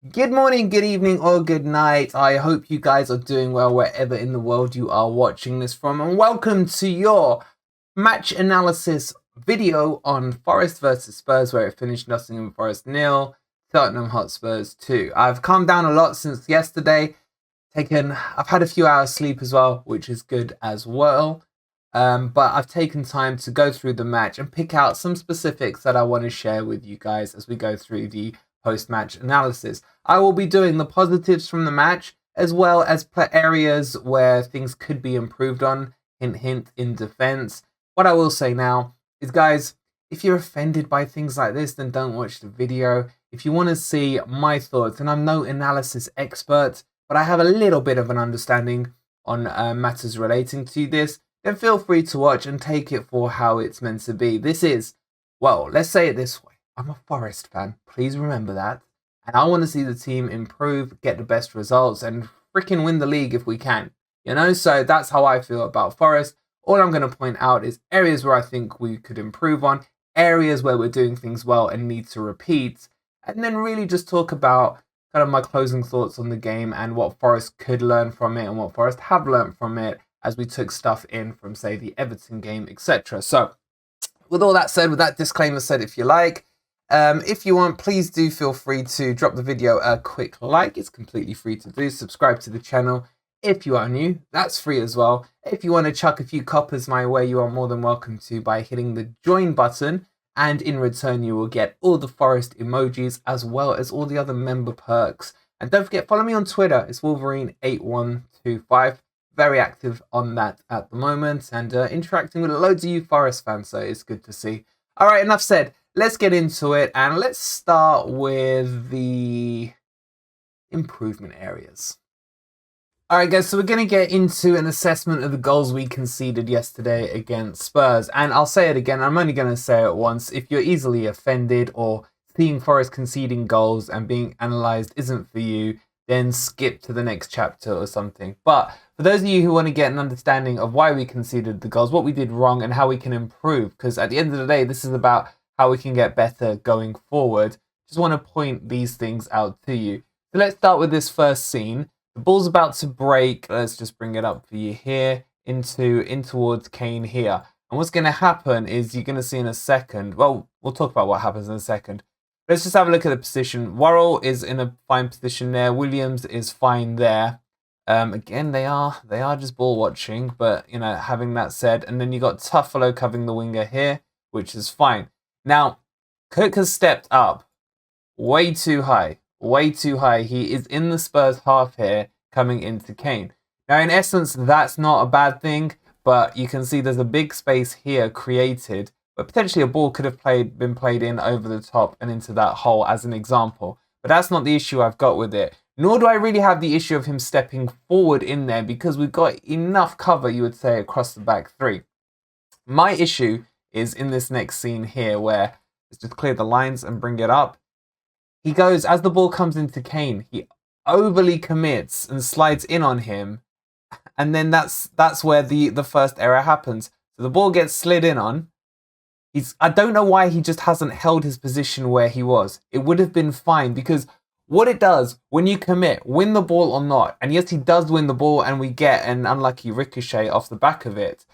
Good morning, good evening, or good night. I hope you guys are doing well wherever in the world you are watching this from, and welcome to your match analysis video on Forest versus Spurs, where it finished Nottingham Forest 0, Tottenham Hotspurs 2. I've calmed down a lot since yesterday. I've had a few hours sleep as well, which is good as well. But I've taken time to go through the match and pick out some specifics that I want to share with you guys as we go through the post-match analysis. I will be doing the positives from the match as well as areas where things could be improved on. Hint, hint, in defense. What I will say now is, guys, if you're offended by things like this, then don't watch the video. If you want to see my thoughts, and I'm no analysis expert, but I have a little bit of an understanding on matters relating to this, then feel free to watch and take it for how it's meant to be. This is, well, let's say it this way. I'm a Forest fan. Please remember that. And I want to see the team improve, get the best results, and freaking win the league if we can. So that's how I feel about Forest. All I'm going to point out is areas where I think we could improve on, areas where we're doing things well and need to repeat, and then really just talk about kind of my closing thoughts on the game and what Forest could learn from it and what Forest have learned from it as we took stuff in from, say, the Everton game, etc. So, with all that said, with that disclaimer said, if you want, please do feel free to drop the video a quick like. It's completely free to do. Subscribe to the channel if you are new. That's free as well. If you want to chuck a few coppers my way, you are more than welcome to by hitting the join button. And in return, you will get all the Forest emojis as well as all the other member perks. And don't forget, follow me on Twitter. It's Wolverine8125. Very active on that at the moment and interacting with loads of you Forest fans, so it's good to see. All right, enough said. Let's get into it, and let's start with the improvement areas. All right, guys, so we're going to get into an assessment of the goals we conceded yesterday against Spurs. And I'll say it again, I'm only going to say it once. If you're easily offended or seeing Forest conceding goals and being analysed isn't for you, then skip to the next chapter or something. But for those of you who want to get an understanding of why we conceded the goals, what we did wrong, and how we can improve, because at the end of the day, this is about how we can get better going forward, just want to point these things out to you. So let's start with this first scene. The ball's about to break. Let's just bring it up for you here in towards Kane here. And what's going to happen is you're going to see in a second. Well, we'll talk about what happens in a second. Let's just have a look at the position. Worrell is in a fine position there. Williams is fine there. Again, they are just ball watching, but having that said, and then you got Tuffalo covering the winger here, which is fine. Now, Cook has stepped up way too high. Way too high. He is in the Spurs half here, coming into Kane. Now, in essence, that's not a bad thing, but you can see there's a big space here created, but potentially a ball could have been played in over the top and into that hole as an example. But that's not the issue I've got with it. Nor do I really have the issue of him stepping forward in there, because we've got enough cover, you would say, across the back three. My issue is in this next scene here, where let's just clear the lines and bring it up. He goes, as the ball comes into Kane, he overly commits and slides in on him. And then that's where the first error happens. So the ball gets slid in on. I don't know why he just hasn't held his position where he was. It would have been fine, because what it does when you commit, win the ball or not, and yes, he does win the ball and we get an unlucky ricochet off the back of it.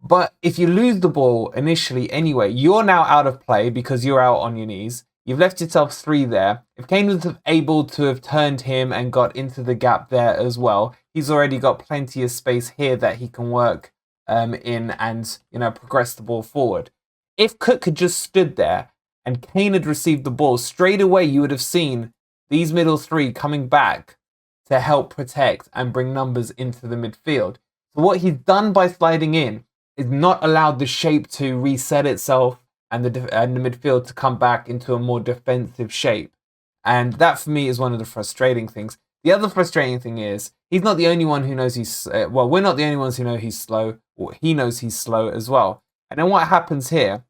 But if you lose the ball initially anyway, you're now out of play because you're out on your knees. You've left yourself three there. If Kane was able to have turned him and got into the gap there as well, he's already got plenty of space here that he can work in and progress the ball forward. If Cook had just stood there and Kane had received the ball, straight away you would have seen these middle three coming back to help protect and bring numbers into the midfield. So what he's done by sliding in is not allowed the shape to reset itself and the midfield to come back into a more defensive shape. And that, for me, is one of the frustrating things. The other frustrating thing is he's not the only one who knows he's... we're not the only ones who know he's slow. He knows he's slow as well. And then what happens here,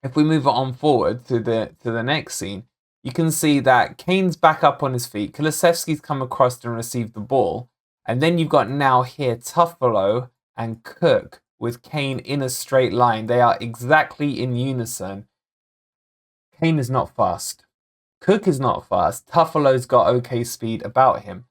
if we move on forward to the next scene, you can see that Kane's back up on his feet. Kulusevski's come across and received the ball. And then you've got now here Tuffalo and Cook with Kane in a straight line. They are exactly in unison. Kane is not fast. Cook is not fast. Tuffalo's got okay speed about him.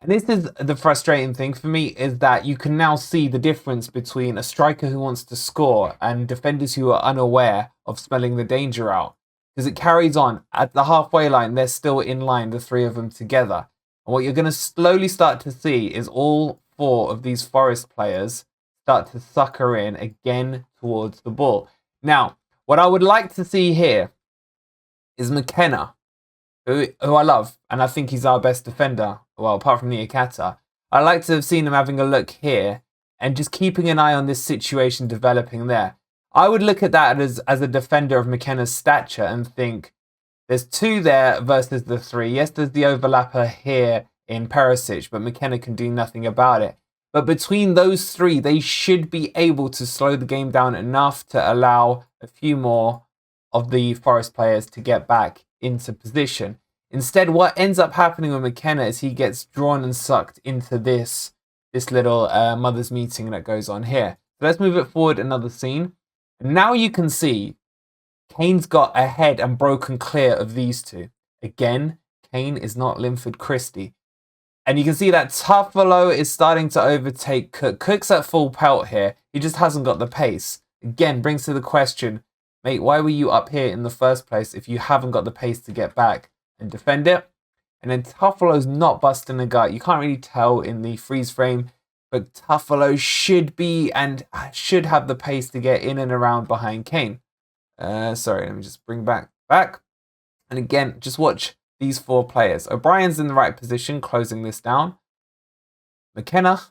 And this is the frustrating thing for me, is that you can now see the difference between a striker who wants to score and defenders who are unaware of smelling the danger out. Because it carries on. At the halfway line, they're still in line, the three of them together. And what you're going to slowly start to see is all four of these Forest players start to sucker in again towards the ball. Now, what I would like to see here is McKenna, who I love, and I think he's our best defender. Well, apart from Niakata. I'd like to have seen him having a look here and just keeping an eye on this situation developing there. I would look at that as a defender of McKenna's stature and think there's two there versus the three. Yes, there's the overlapper here in Perisic, but McKenna can do nothing about it. But between those three, they should be able to slow the game down enough to allow a few more of the Forest players to get back into position. Instead, what ends up happening with McKenna is he gets drawn and sucked into this little mother's meeting that goes on here. So let's move it forward another scene. And now you can see Kane's got ahead and broken clear of these two. Again, Kane is not Linford Christie. And you can see that Tuffalo is starting to overtake Cook. Cook's at full pelt here. He just hasn't got the pace. Again, brings to the question, mate, why were you up here in the first place if you haven't got the pace to get back and defend it? And then Tuffalo's not busting the gut. You can't really tell in the freeze frame, but Tuffalo should be and should have the pace to get in and around behind Kane. Sorry, let me just bring back. And again, just watch these four players. O'Brien's in the right position, closing this down. McKenna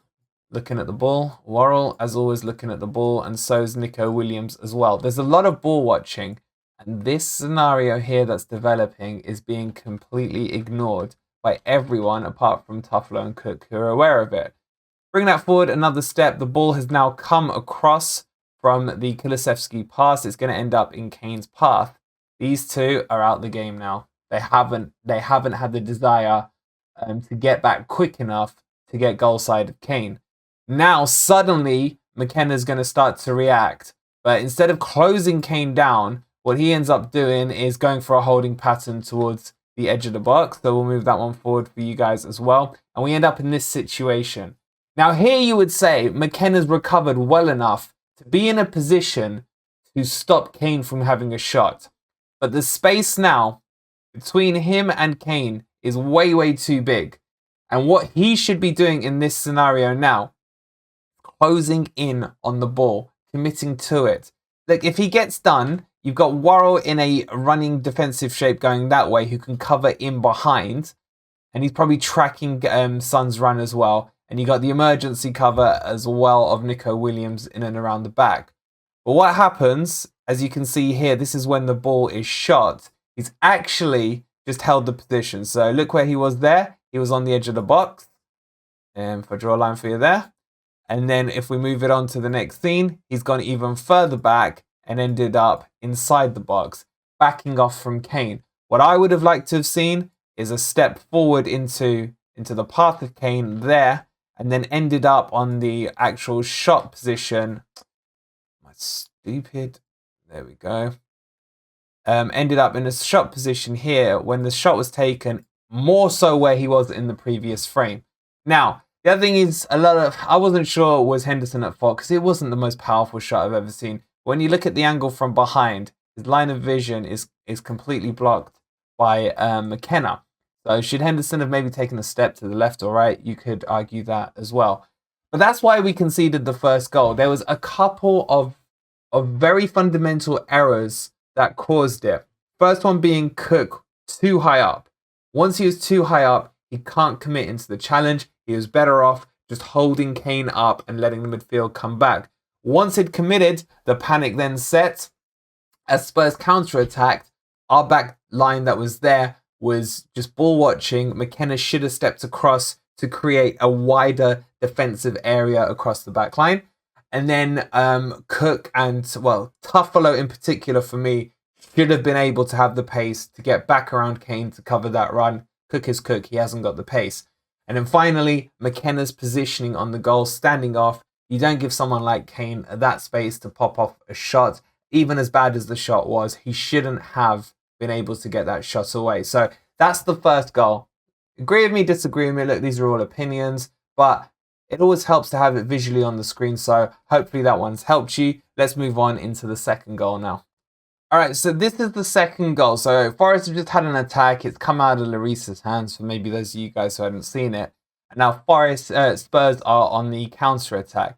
looking at the ball. Worrell, as always, looking at the ball, and so is Nico Williams as well. There's a lot of ball watching. And this scenario here that's developing is being completely ignored by everyone apart from Tuffalo and Cook, who are aware of it. Bring that forward another step. The ball has now come across from the Kulusevski pass. It's going to end up in Kane's path. These two are out the game now. They haven't had the desire to get back quick enough to get goal side of Kane. Now suddenly McKenna's going to start to react. But instead of closing Kane down, what he ends up doing is going for a holding pattern towards the edge of the box. So we'll move that one forward for you guys as well. And we end up in this situation. Now here you would say McKenna's recovered well enough to be in a position to stop Kane from having a shot. But the space now between him and Kane is way, way too big. And what he should be doing in this scenario now, closing in on the ball, committing to it. Look, if he gets done, you've got Worrell in a running defensive shape going that way who can cover in behind. And he's probably tracking Son's run as well. And you got the emergency cover as well of Nico Williams in and around the back. But what happens, as you can see here, this is when the ball is shot. He's actually just held the position. So look where he was there. He was on the edge of the box. And if I draw a line for you there. And then if we move it on to the next scene, he's gone even further back and ended up inside the box, backing off from Kane. What I would have liked to have seen is a step forward into the path of Kane there, and then ended up on the actual shot position. Am I stupid? There we go. Ended up in a shot position here when the shot was taken, more so where he was in the previous frame. Now, the other thing is I wasn't sure was Henderson at fault because it wasn't the most powerful shot I've ever seen. When you look at the angle from behind, his line of vision is completely blocked by McKenna. So should Henderson have maybe taken a step to the left or right? You could argue that as well. But that's why we conceded the first goal. There was a couple of very fundamental errors that caused it. First one being Cook too high up. Once he was too high up, he can't commit into the challenge. He was better off just holding Kane up and letting the midfield come back. Once he'd committed, the panic then set. As Spurs counter-attacked, our back line that was there was just ball watching. McKenna should have stepped across to create a wider defensive area across the back line. And then Cook and, well, Tuffalo in particular for me, should have been able to have the pace to get back around Kane to cover that run. Cook is Cook. He hasn't got the pace. And then finally, McKenna's positioning on the goal, standing off. You don't give someone like Kane that space to pop off a shot. Even as bad as the shot was, he shouldn't have been able to get that shot away. So that's the first goal. Agree with me, disagree with me. Look, these are all opinions, but it always helps to have it visually on the screen. So hopefully that one's helped you. Let's move on into the second goal now. All right, so this is the second goal. So Forest have just had an attack. It's come out of Larissa's hands for maybe those of you guys who haven't seen it. And now Spurs are on the counter attack.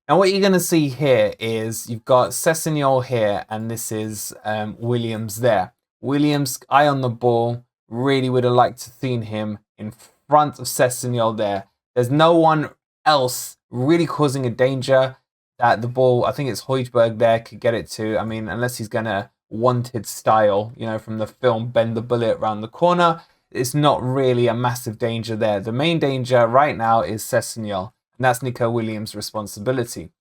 Now what you're going to see here is you've got Sessegnon here, and this is Williams there. Williams, eye on the ball, really would have liked to seen him in front of Sessegnon there. There's no one else really causing a danger that the ball, I think it's Højbjerg there, could get it to. I mean, unless he's going to wanted style, you know, from the film, bend the bullet around the corner, it's not really a massive danger there. The main danger right now is Sessegnon, and that's Nico Williams' responsibility.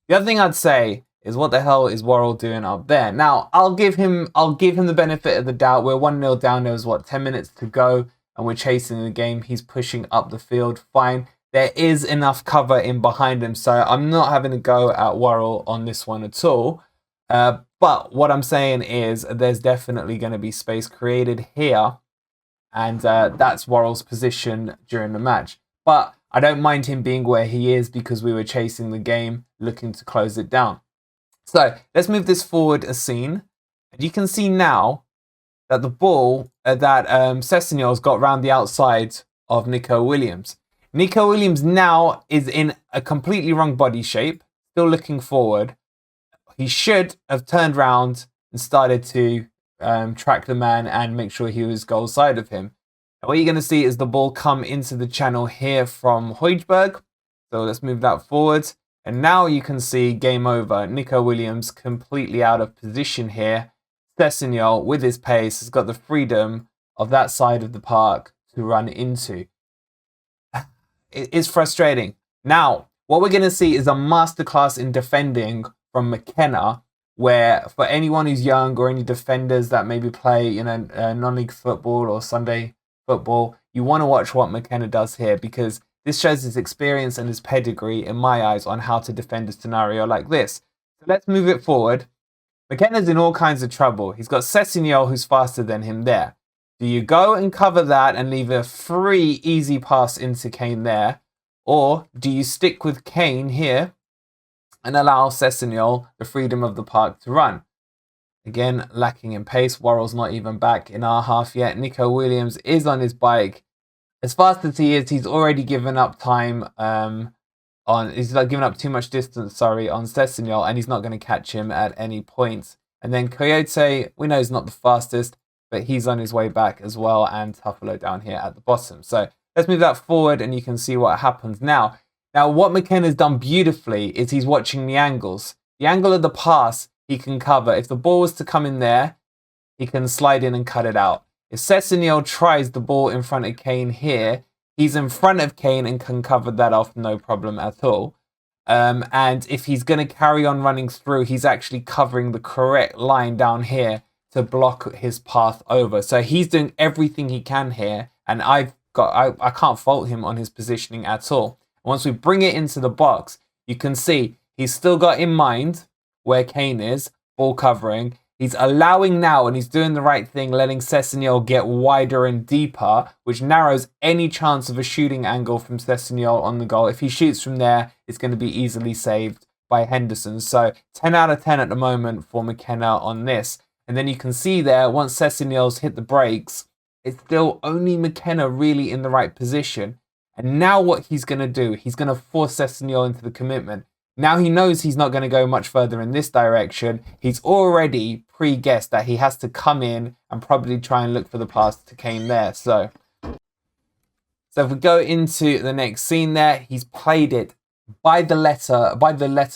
The other thing I'd say is, what the hell is Worrell doing up there? Now, I'll give him the benefit of the doubt. We're 1-0 down. There was, 10 minutes to go, and we're chasing the game. He's pushing up the field. Fine. There is enough cover in behind him, so I'm not having a go at Worrell on this one at all. But what I'm saying is there's definitely going to be space created here, and that's Worrell's position during the match. But I don't mind him being where he is because we were chasing the game, looking to close it down. So let's move this forward a scene. And you can see now that the ball, that Sessegnon's got round the outside of Nico Williams. Nico Williams now is in a completely wrong body shape, still looking forward. He should have turned round and started to track the man and make sure he was goal side of him. And what you're going to see is the ball come into the channel here from Højbjerg. So let's move that forward. And now you can see game over. Nico Williams completely out of position here. Sessegnon, with his pace, has got the freedom of that side of the park to run into. It is frustrating. Now, what we're going to see is a masterclass in defending from McKenna, where for anyone who's young or any defenders that maybe play, non-league football or Sunday football, you want to watch what McKenna does here, because this shows his experience and his pedigree, in my eyes, on how to defend a scenario like this. So let's move it forward. McKenna's in all kinds of trouble. He's got Sessegnon, who's faster than him there. Do you go and cover that and leave a free, easy pass into Kane there? Or do you stick with Kane here and allow Sessegnon the freedom of the park to run? Again, lacking in pace. Worrell's not even back in our half yet. Nico Williams is on his bike. As fast as he is, he's already given up time he's given up too much distance, on Sessegnon, and he's not going to catch him at any point. And then Coyote, we know he's not the fastest, but he's on his way back as well, and Tuffalo down here at the bottom. So let's move that forward and you can see what happens now. Now, what McKenna's done beautifully is he's watching the angles. The angle of the pass he can cover. If the ball was to come in there, he can slide in and cut it out. If Sessegnon tries the ball in front of Kane here, he's in front of Kane and can cover that off, no problem at all. And if he's going to carry on running through, he's actually covering the correct line down here to block his path over. So he's doing everything he can here, and I can't fault him on his positioning at all. Once we bring it into the box, you can see he's still got in mind where Kane is, ball covering. He's allowing now, and he's doing the right thing, letting Sessegnon get wider and deeper, which narrows any chance of a shooting angle from Sessegnon on the goal. If he shoots from there, it's going to be easily saved by Henderson. So 10 out of 10 at the moment for McKenna on this. And then you can see there, once Sessegnon's hit the brakes, it's still only McKenna really in the right position. And now what he's going to do, he's going to force Sessegnon into the commitment. Now he knows he's not going to go much further in this direction. He's already pre-guessed that he has to come in and probably try and look for the pass to Kane there. So if we go into the next scene there, he's played it by the letter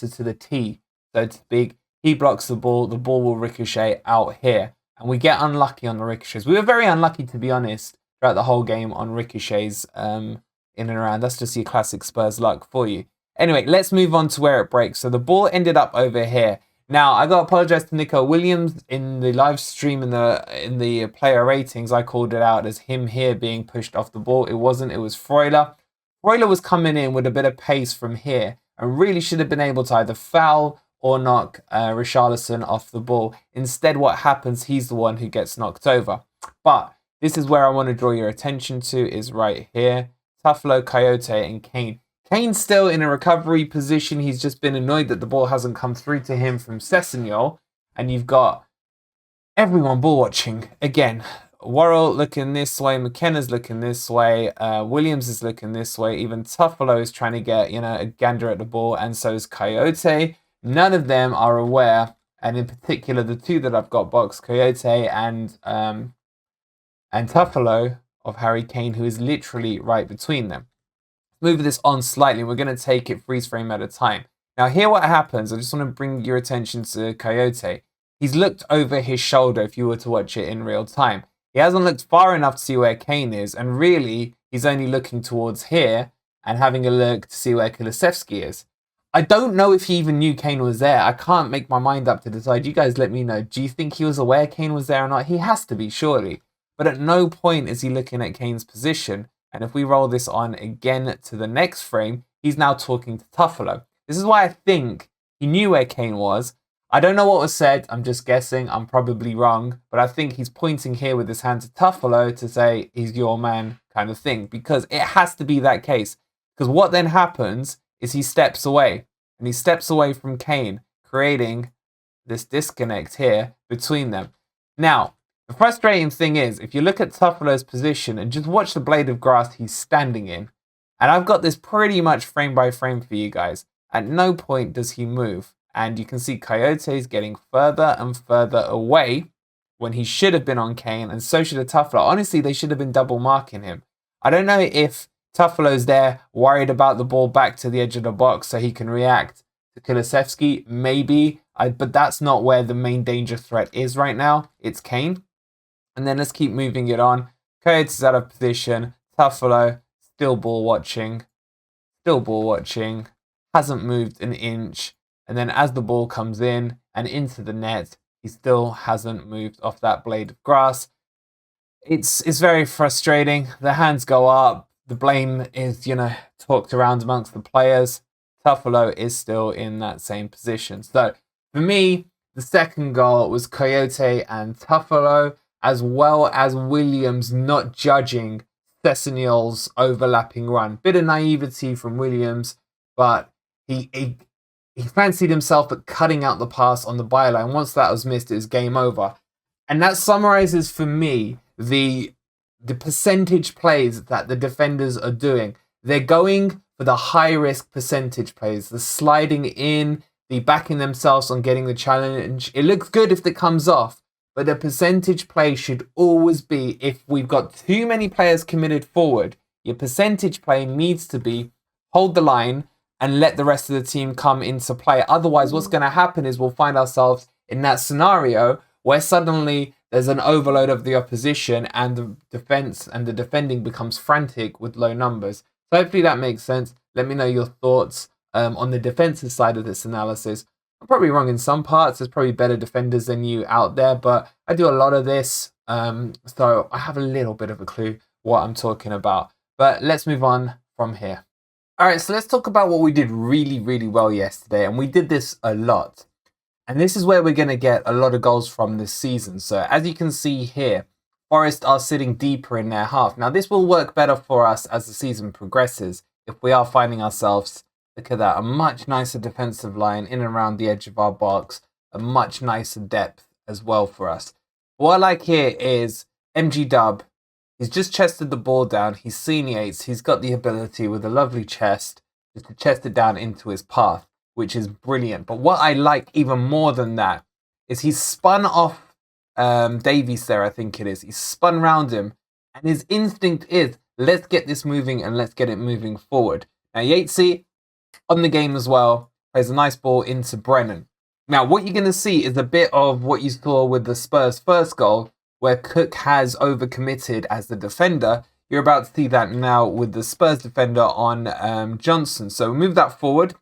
to the T, so to speak. He blocks the ball will ricochet out here. And we get unlucky on the ricochets. We were very unlucky, to be honest, throughout the whole game on ricochets in and around. That's just your classic Spurs luck for you. Anyway, let's move on to where it breaks. So the ball ended up over here. Now, I got to apologize to Nico Williams in the live stream in the player ratings. I called it out as him here being pushed off the ball. It wasn't. It was Freuler. Freuler was coming in with a bit of pace from here and really should have been able to either foul or knock Richarlison off the ball. Instead, what happens, he's the one who gets knocked over. But this is where I want to draw your attention to, is right here. Tuffalo, Coyote, and Kane. Kane's still in a recovery position. He's just been annoyed that the ball hasn't come through to him from Sessegnon. And you've got everyone ball watching again. Worrell looking this way, McKenna's looking this way, Williams is looking this way, even Tuffalo is trying to get, a gander at the ball, and so is Coyote. None of them are aware, and in particular the two that I've got boxed, Coyote and Tuffalo, of Harry Kane, who is literally right between them. Move this on slightly, we're going to take it freeze frame at a time. Now here what happens, I just want to bring your attention to Coyote. He's looked over his shoulder if you were to watch it in real time. He hasn't looked far enough to see where Kane is, and really, he's only looking towards here and having a look to see where Kulusevski is. I don't know if he even knew Kane was there. I can't make my mind up to decide. You guys let me know. Do you think he was aware Kane was there or not? He has to be, surely. But at no point is he looking at Kane's position. And if we roll this on again to the next frame, he's now talking to Tuffalo. This is why I think he knew where Kane was. I don't know what was said. I'm just guessing. I'm probably wrong. But I think he's pointing here with his hand to Tuffalo to say, he's your man kind of thing. Because it has to be that case. Because what then happens is he steps away. And he steps away from Kane, creating this disconnect here between them. Now, the frustrating thing is, if you look at Tuffalo's position and just watch the blade of grass he's standing in, and I've got this pretty much frame by frame for you guys, at no point does he move. And you can see Coyote's getting further and further away when he should have been on Kane, and so should have Tuffalo. Honestly, they should have been double marking him. I don't know if Tuffalo's there worried about the ball back to the edge of the box so he can react to Kulusevski, maybe. But that's not where the main danger threat is right now. It's Kane. And then let's keep moving it on. Coyote's out of position. Tuffalo, still ball watching. Hasn't moved an inch. And then as the ball comes in and into the net, he still hasn't moved off that blade of grass. It's very frustrating. The hands go up. The blame is, talked around amongst the players. Tuffalo is still in that same position. So for me, the second goal was Coyote and Tuffalo, as well as Williams not judging Sessegnon's overlapping run. Bit of naivety from Williams, but he fancied himself at cutting out the pass on the byline. Once that was missed, it was game over. And that summarizes for me the percentage plays that the defenders are doing. They're going for the high-risk percentage plays, the sliding in, the backing themselves on getting the challenge. It looks good if it comes off, but the percentage play should always be, if we've got too many players committed forward, your percentage play needs to be hold the line and let the rest of the team come into play. Otherwise, what's going to happen is we'll find ourselves in that scenario where suddenly there's an overload of the opposition and the defense and the defending becomes frantic with low numbers. So hopefully that makes sense. Let me know your thoughts on the defensive side of this analysis. I'm probably wrong in some parts. There's probably better defenders than you out there, but I do a lot of this. So I have a little bit of a clue what I'm talking about. But let's move on from here. All right, so let's talk about what we did really, really well yesterday. And we did this a lot. And this is where we're going to get a lot of goals from this season. So as you can see here, Forest are sitting deeper in their half. Now, this will work better for us as the season progresses if we are finding ourselves, look at that, a much nicer defensive line in and around the edge of our box, a much nicer depth as well for us. What I like here is MG Dub. He's just chested the ball down. He seniates. He's got the ability with a lovely chest just to chest it down into his path, which is brilliant. But what I like even more than that is he's spun off Davies there, I think it is. He's spun round him, and his instinct is, let's get this moving and let's get it moving forward. Now, Yatesy, on the game as well, plays a nice ball into Brennan. Now, what you're going to see is a bit of what you saw with the Spurs' first goal, where Cook has overcommitted as the defender. You're about to see that now with the Spurs defender on Johnson. So move that forward.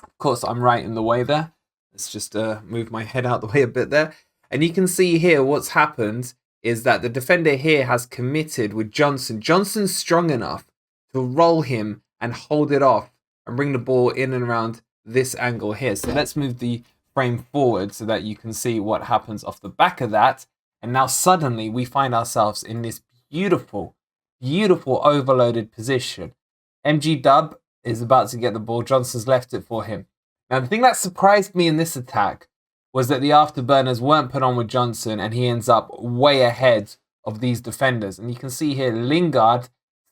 Of course, I'm right in the way there. Let's just move my head out the way a bit there. And you can see here what's happened is that the defender here has committed with Johnson. Johnson's strong enough to roll him and hold it off and bring the ball in and around this angle here. So let's move the frame forward so that you can see what happens off the back of that. And now suddenly we find ourselves in this beautiful, beautiful overloaded position. MG Dub is about to get the ball. Johnson's left it for him. Now, the thing that surprised me in this attack was that the afterburners weren't put on with Johnson, and he ends up way ahead of these defenders. And you can see here, Lingard,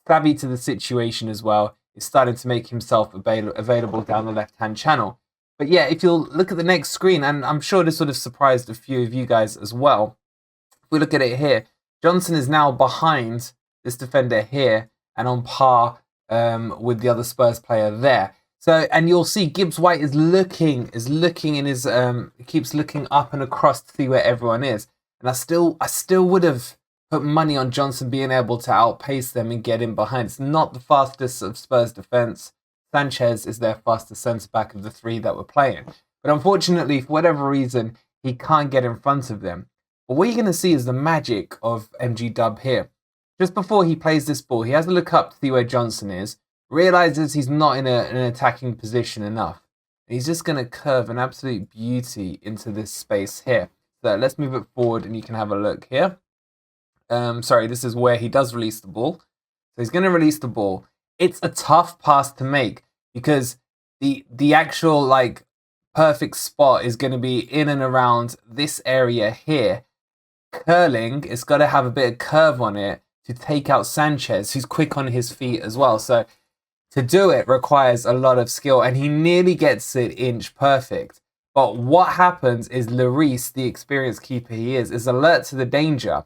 savvy to the situation as well, is starting to make himself available down the left-hand channel. But yeah, if you'll look at the next screen, and I'm sure this would have surprised a few of you guys as well. If we look at it here, Johnson is now behind this defender here and on par with the other Spurs player there. So, and you'll see Gibbs White is looking in his keeps looking up and across to see where everyone is. And I still would have put money on Johnson being able to outpace them and get in behind. It's not the fastest of Spurs defense. Sanchez is their fastest centre back of the three that were playing. But unfortunately, for whatever reason, he can't get in front of them. But what you're going to see is the magic of MG Dub here. Just before he plays this ball, he has to look up to see where Johnson is, realizes he's not in an attacking position enough. And he's just going to curve an absolute beauty into this space here. So let's move it forward and you can have a look here. Sorry, this is where he does release the ball. So he's going to release the ball. It's a tough pass to make because the actual like perfect spot is going to be in and around this area here. Curling, it's got to have a bit of curve on it to take out Sanchez, who's quick on his feet as well. So to do it requires a lot of skill, and he nearly gets it inch perfect. But what happens is Lloris, the experienced keeper he is alert to the danger.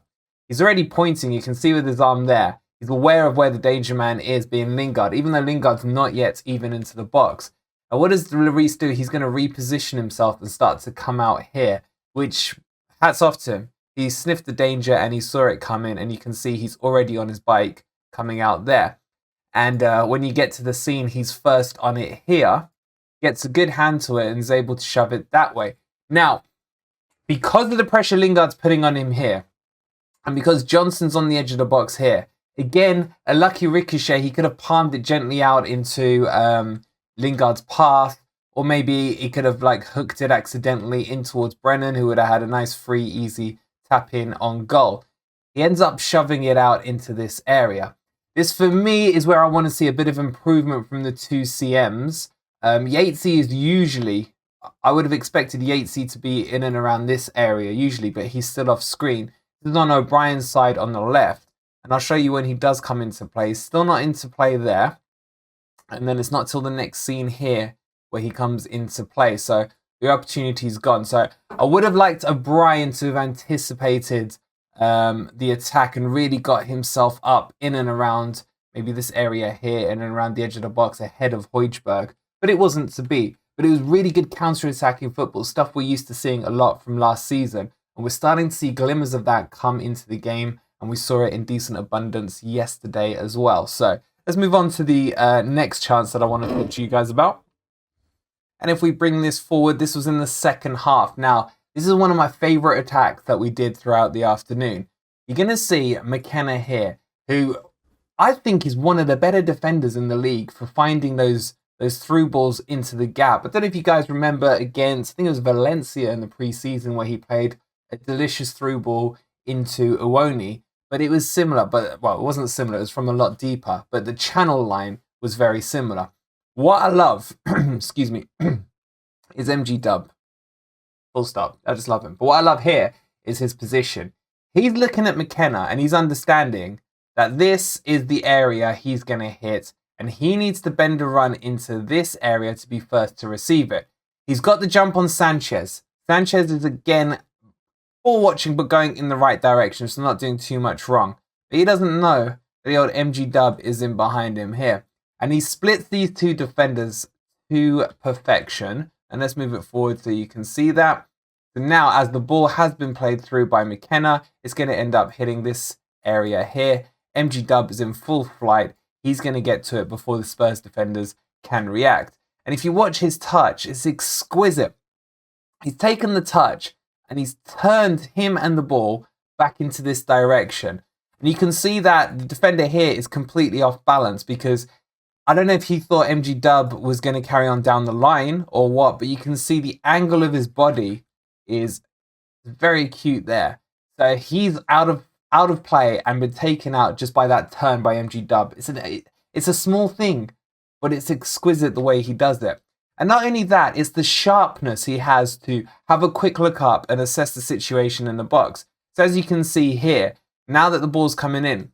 He's already pointing, you can see with his arm there. He's aware of where the danger man is, being Lingard, even though Lingard's not yet even into the box. And what does Lloris do? He's going to reposition himself and start to come out here, which, hats off to him. He sniffed the danger and he saw it coming, and you can see he's already on his bike coming out there. And when you get to the scene, he's first on it here, gets a good hand to it and is able to shove it that way. Now, because of the pressure Lingard's putting on him here, and because Johnson's on the edge of the box here, again, a lucky ricochet, he could have palmed it gently out into Lingard's path, or maybe he could have like hooked it accidentally in towards Brennan, who would have had a nice free, easy tap in on goal. He ends up shoving it out into this area. This, for me, is where I want to see a bit of improvement from the two CMs. Yatesy is usually, I would have expected Yatesy to be in and around this area usually, but he's still off screen. This is on O'Brien's side on the left, and I'll show you when he does come into play. Still not into play there, and then it's not till the next scene here where he comes into play. So the opportunity's gone. So I would have liked O'Brien to have anticipated the attack and really got himself up in and around maybe this area here and around the edge of the box ahead of Højbjerg, but it wasn't to be. But it was really good counter-attacking football, stuff we're used to seeing a lot from last season, and we're starting to see glimmers of that come into the game, and we saw it in decent abundance yesterday as well. So let's move on to the next chance that I want to talk to you guys about. And if we bring this forward, this was in the second half. Now, this is one of my favorite attacks that we did throughout the afternoon. You're going to see McKenna here, who I think is one of the better defenders in the league for finding those through balls into the gap. I don't know if you guys remember against, I think it was Valencia in the pre-season where he played a delicious through ball into Iwoni, but it was similar, but well, it wasn't similar, it was from a lot deeper, but the channel line was very similar. What I love, excuse me, is MG Dub. Full stop. I just love him. But what I love here is his position. He's looking at McKenna and he's understanding that this is the area he's going to hit, and he needs to bend a run into this area to be first to receive it. He's got the jump on Sanchez. Sanchez is again ball watching but going in the right direction, so not doing too much wrong. But he doesn't know that the old MG Dub is in behind him here. And he splits these two defenders to perfection. And let's move it forward so you can see that. So now, as the ball has been played through by McKenna, it's going to end up hitting this area here. MG Dub is in full flight. He's going to get to it before the Spurs defenders can react. And if you watch his touch, it's exquisite. He's taken the touch and he's turned him and the ball back into this direction. And you can see that the defender here is completely off balance because I don't know if he thought MG Dub was going to carry on down the line or what, but you can see the angle of his body is very cute there. So he's out of play and been taken out just by that turn by MG Dub. It's a small thing, but it's exquisite the way he does it. And not only that, it's the sharpness he has to have a quick look up and assess the situation in the box. So as you can see here, now that the ball's coming in,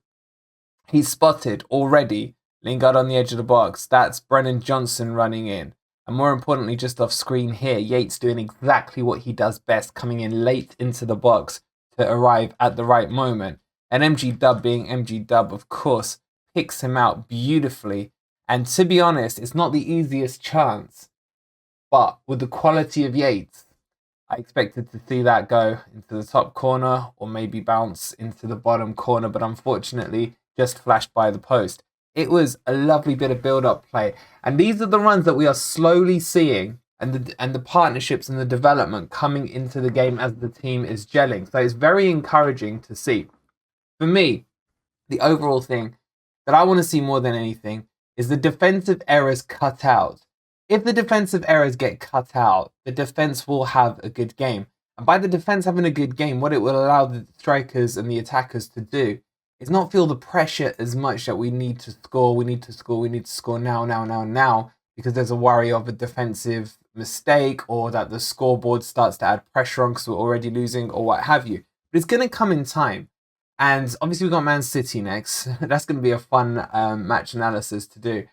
he's spotted already Lingard on the edge of the box. That's Brennan Johnson running in. And more importantly, just off screen here, Yates doing exactly what he does best, coming in late into the box to arrive at the right moment. And MG Dub, being MG Dub, of course, picks him out beautifully. And to be honest, it's not the easiest chance. But with the quality of Yates, I expected to see that go into the top corner or maybe bounce into the bottom corner, but unfortunately just flashed by the post. It was a lovely bit of build-up play. And these are the runs that we are slowly seeing and the partnerships and the development coming into the game as the team is gelling. So it's very encouraging to see. For me, the overall thing that I want to see more than anything is the defensive errors cut out. If the defensive errors get cut out, the defense will have a good game. And by the defense having a good game, what it will allow the strikers and the attackers to do is not feel the pressure as much that we need to score now, because there's a worry of a defensive mistake or that the scoreboard starts to add pressure on because we're already losing or what have you. But it's going to come in time. And obviously we've got Man City next. That's going to be a fun match analysis to do.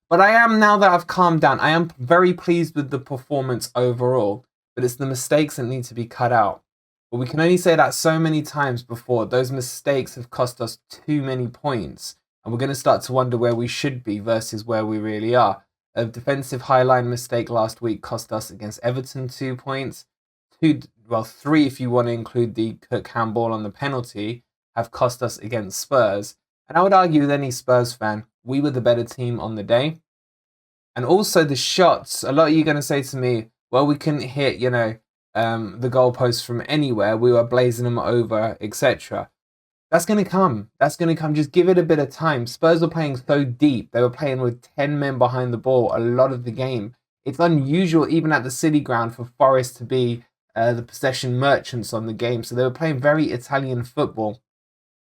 But I am, now that I've calmed down, I am very pleased with the performance overall. But it's the mistakes that need to be cut out. But we can only say that so many times before. Those mistakes have cost us too many points. And we're going to start to wonder where we should be versus where we really are. A defensive highline mistake last week cost us against Everton 2 points. 3 if you want to include the Cook handball on the penalty, have cost us against Spurs. And I would argue with any Spurs fan, we were the better team on the day. And also the shots. A lot of you are going to say to me, well, we couldn't hit, the goalposts from anywhere. We were blazing them over, etc. That's going to come. Just give it a bit of time. Spurs were playing so deep. They were playing with 10 men behind the ball a lot of the game. It's unusual, even at the City ground, for Forest to be the possession merchants on the game. So they were playing very Italian football,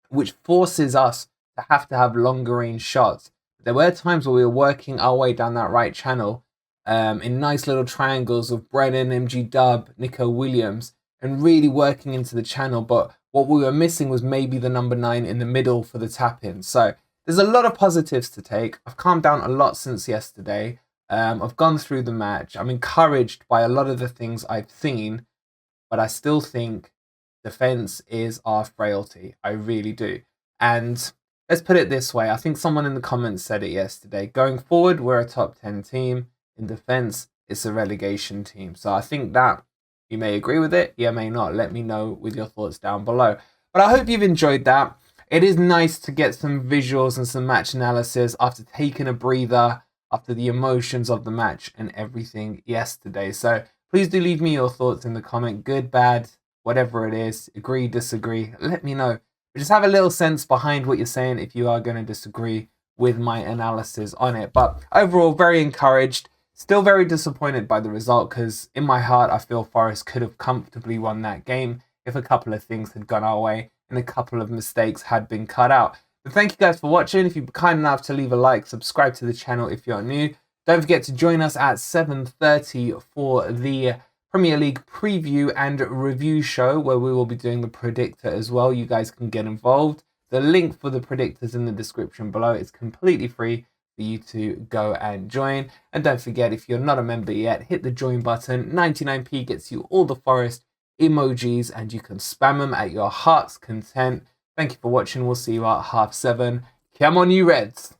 which forces us to have longer range shots. There were times where we were working our way down that right channel in nice little triangles of Brennan, MG Dub, Nico Williams, and really working into the channel. But what we were missing was maybe the number 9 in the middle for the tap-in. So there's a lot of positives to take. I've calmed down a lot since yesterday. I've gone through the match. I'm encouraged by a lot of the things I've seen, but I still think defense is our frailty. I really do. And let's put it this way. I think someone in the comments said it yesterday. Going forward, we're a top 10 team. In defense, it's a relegation team. So I think that you may agree with it. You may not. Let me know with your thoughts down below. But I hope you've enjoyed that. It is nice to get some visuals and some match analysis after taking a breather, after the emotions of the match and everything yesterday. So please do leave me your thoughts in the comment. Good, bad, whatever it is. Agree, disagree. Let me know. Just have a little sense behind what you're saying if you are going to disagree with my analysis on it. But overall, very encouraged. Still very disappointed by the result because in my heart, I feel Forest could have comfortably won that game if a couple of things had gone our way and a couple of mistakes had been cut out. But thank you guys for watching. If you're kind enough to leave a like, subscribe to the channel if you're new. Don't forget to join us at 7:30 for the Premier League preview and review show where we will be doing the predictor as well. You guys can get involved. The link for the predictors in the description below. It's completely free for you to go and join. And don't forget, if you're not a member yet, hit the join button. 99p gets you all the Forest emojis and you can spam them at your heart's content. Thank you for watching. We'll see you at 7:30. Come on, you Reds.